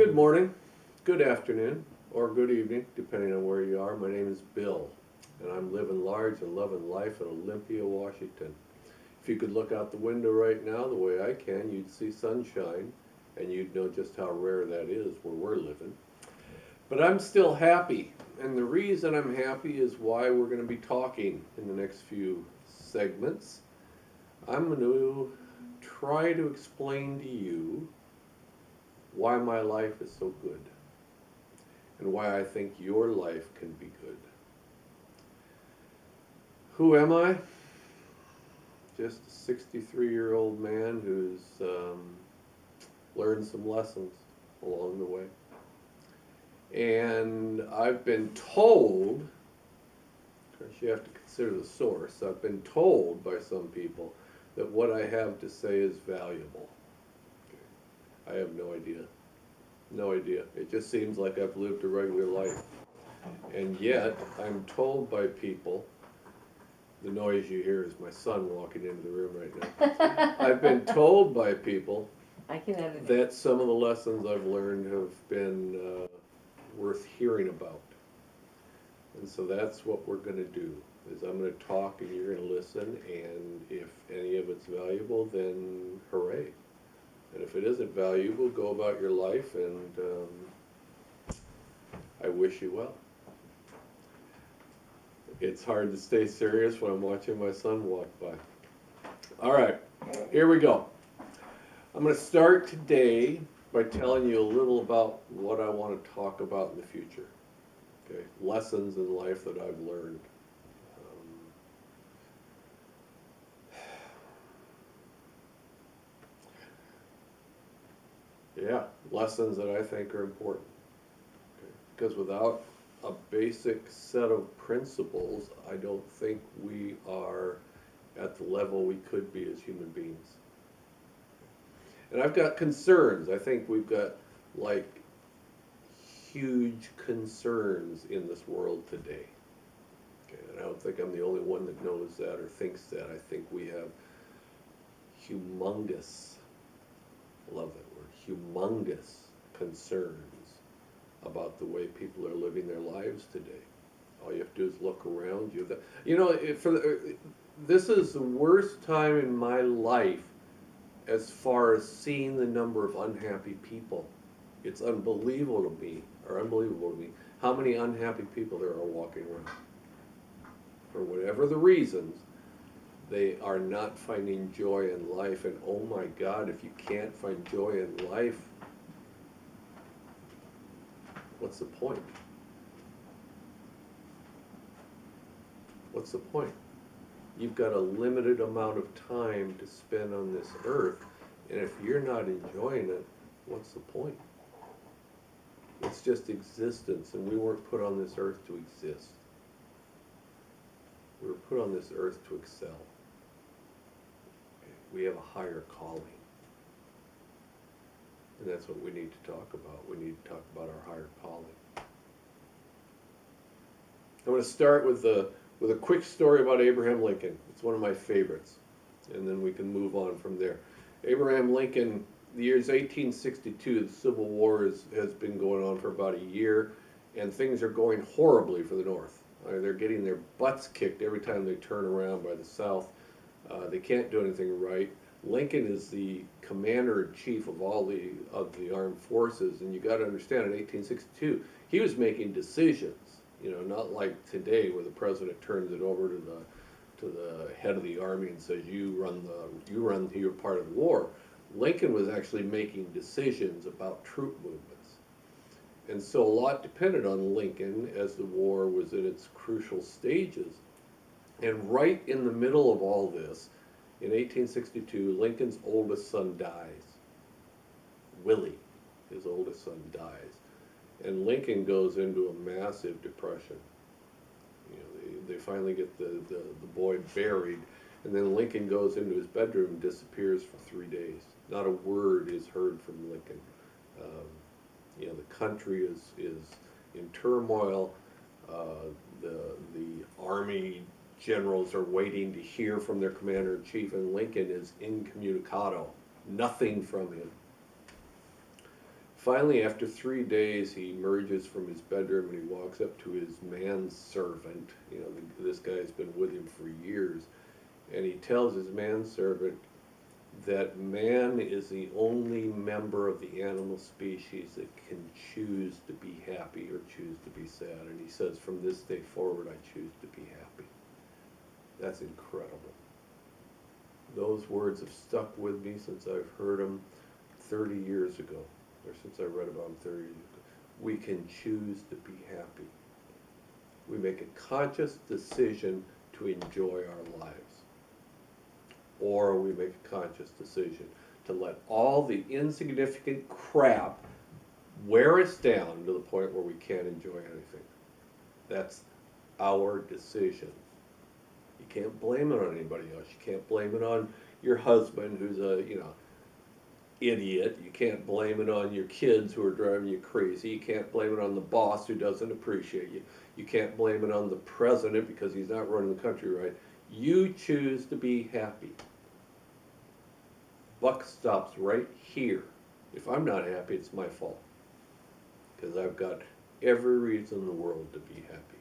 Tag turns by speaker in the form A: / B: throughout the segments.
A: Good morning, good afternoon, or good evening, depending on where you are. My name is Bill, and I'm living large and loving life in Olympia, Washington. If you could look out the window right now the way I can, you'd see sunshine, and you'd know just how rare that is where we're living. But I'm still happy, and the reason I'm happy is why we're going to be talking in the next few segments. I'm going to try to explain to you why my life is so good and why I think your life can be good. Who am I? Just a 63-year-old man who's learned some lessons along the way. And I've been told, of course you have to consider the source, I've been told by some people that what I have to say is valuable. I have no idea. No idea. It just seems like I've lived a regular life. And yet, I'm told by people, the noise you hear is my son walking into the room right now. I've been told by people that some of the lessons I've learned have been worth hearing about. And so that's what we're going to do, is I'm going to talk and you're going to listen, and if any of it's valuable, then hooray. And if it isn't valuable, go about your life, and I wish you well. It's hard to stay serious when I'm watching my son walk by. All right, here we go. I'm going to start today by telling you a little about what I want to talk about in the future. Okay, lessons in life that I've learned. Yeah, lessons that I think are important. Okay. Because without a basic set of principles, I don't think we are at the level we could be as human beings. And I've got concerns. I think we've got like huge concerns in this world today. Okay. And I don't think I'm the only one that knows that or thinks that. I think we have humongous, I love that word, humongous concerns about the way people are living their lives today. All you have to do is look around you. You know, this is the worst time in my life as far as seeing the number of unhappy people. It's unbelievable to me how many unhappy people there are walking around. For whatever the reasons, they are not finding joy in life, and oh my God, if you can't find joy in life, what's the point? What's the point? You've got a limited amount of time to spend on this earth, and if you're not enjoying it, what's the point? It's just existence, and we weren't put on this earth to exist. We were put on this earth to excel. We have a higher calling. And that's what we need to talk about. We need to talk about our higher calling. I'm going to start with a quick story about Abraham Lincoln. It's one of my favorites. And then we can move on from there. Abraham Lincoln, the year is 1862. The Civil War has been going on for about a year, and things are going horribly for the North. They're getting their butts kicked every time they turn around by the South. They can't do anything right. Lincoln is the commander-in-chief of all the armed forces, and you got to understand, in 1862, he was making decisions. You know, not like today, where the president turns it over to the head of the army and says, "You run your part of the war." Lincoln was actually making decisions about troop movements, and so a lot depended on Lincoln as the war was in its crucial stages. And right in the middle of all this, in 1862, Lincoln's oldest son dies. Willie, his oldest son, dies. And Lincoln goes into a massive depression. You know, they finally get the boy buried, and then Lincoln goes into his bedroom and disappears for 3 days. Not a word is heard from Lincoln. You know, the country is in turmoil. The army generals are waiting to hear from their commander-in-chief, and Lincoln is incommunicado, nothing from him. Finally, after 3 days, he emerges from his bedroom and he walks up to his manservant. You know, this guy's been with him for years. And he tells his manservant that man is the only member of the animal species that can choose to be happy or choose to be sad. And he says, from this day forward, I choose to be happy. That's incredible. Those words have stuck with me since I've heard them 30 years ago, or since I read about them 30 years ago. We can choose to be happy. We make a conscious decision to enjoy our lives. Or we make a conscious decision to let all the insignificant crap wear us down to the point where we can't enjoy anything. That's our decision. You can't blame it on anybody else. You can't blame it on your husband who's a, idiot. You can't blame it on your kids who are driving you crazy. You can't blame it on the boss who doesn't appreciate you. You can't blame it on the president because he's not running the country right. You choose to be happy. Buck stops right here. If I'm not happy, it's my fault. Because I've got every reason in the world to be happy.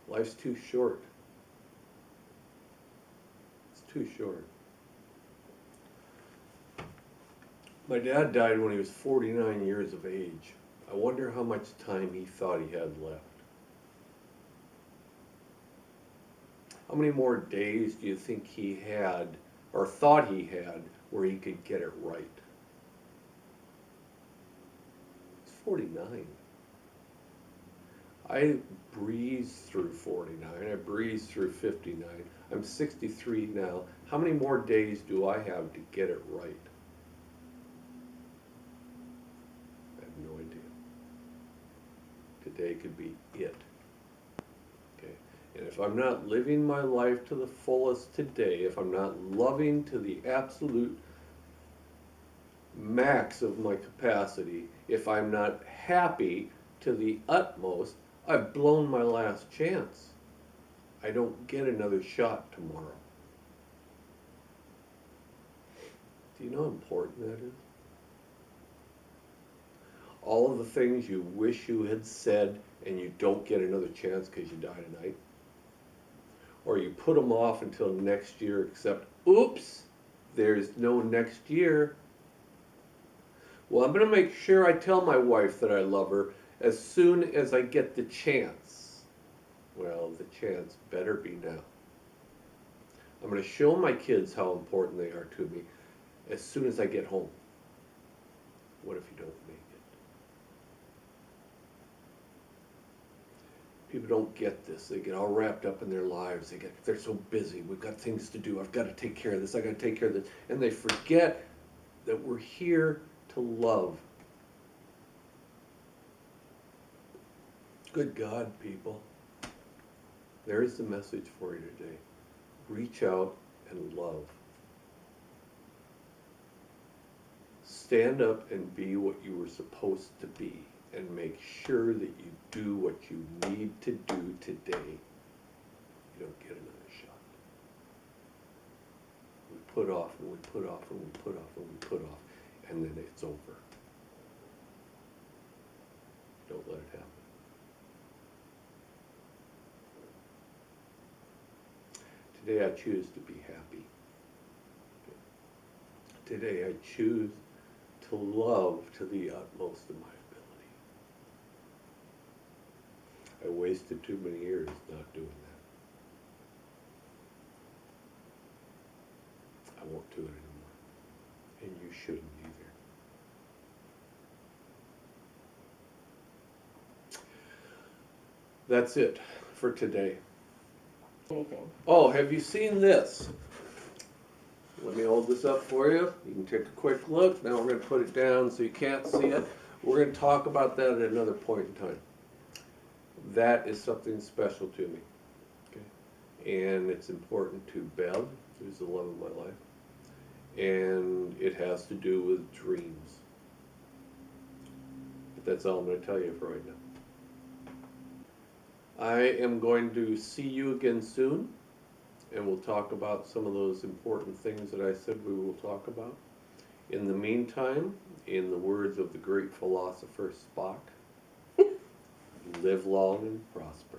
A: Life's too short. It's too short. My dad died when he was 49 years of age. I wonder how much time he thought he had left. How many more days do you think he had, or thought he had, where he could get it right? He's 49. I breezed through 49. I breezed through 59. I'm 63 now. How many more days do I have to get it right? I have no idea. Today could be it. Okay. And if I'm not living my life to the fullest today, if I'm not loving to the absolute max of my capacity, if I'm not happy to the utmost, I've blown my last chance. I don't get another shot tomorrow. Do you know how important that is? All of the things you wish you had said and you don't get another chance because you die tonight. Or you put them off until next year, except, oops, there's no next year. Well, I'm going to make sure I tell my wife that I love her as soon as I get the chance. Well, the chance better be now. I'm going to show my kids how important they are to me as soon as I get home. What if you don't make it? People don't get this. They get all wrapped up in their lives. They're so busy. We've got things to do. I've got to take care of this. I've got to take care of this. And they forget that we're here to love. Good God, people. There's the message for you today. Reach out and love. Stand up and be what you were supposed to be, and make sure that you do what you need to do today. You don't get another shot. We put off and we put off and we put off and we put off, and then it's over. Don't let it happen. Today I choose to be happy. Today I choose to love to the utmost of my ability. I wasted too many years not doing that. I won't do it anymore. And you shouldn't either. That's it for today.
B: Anything.
A: Oh, have you seen this? Let me hold this up for you. You can take a quick look. Now we're going to put it down so you can't see it. We're going to talk about that at another point in time. That is something special to me. Okay? And it's important to Bev, who's the love of my life. And it has to do with dreams. But that's all I'm going to tell you for right now. I am going to see you again soon. and we'll talk about some of those important things that I said we will talk about. In the meantime, in the words of the great philosopher Spock, live long and prosper.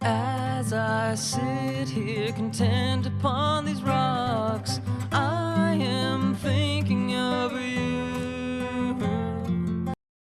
C: As I sit here content upon these rocks,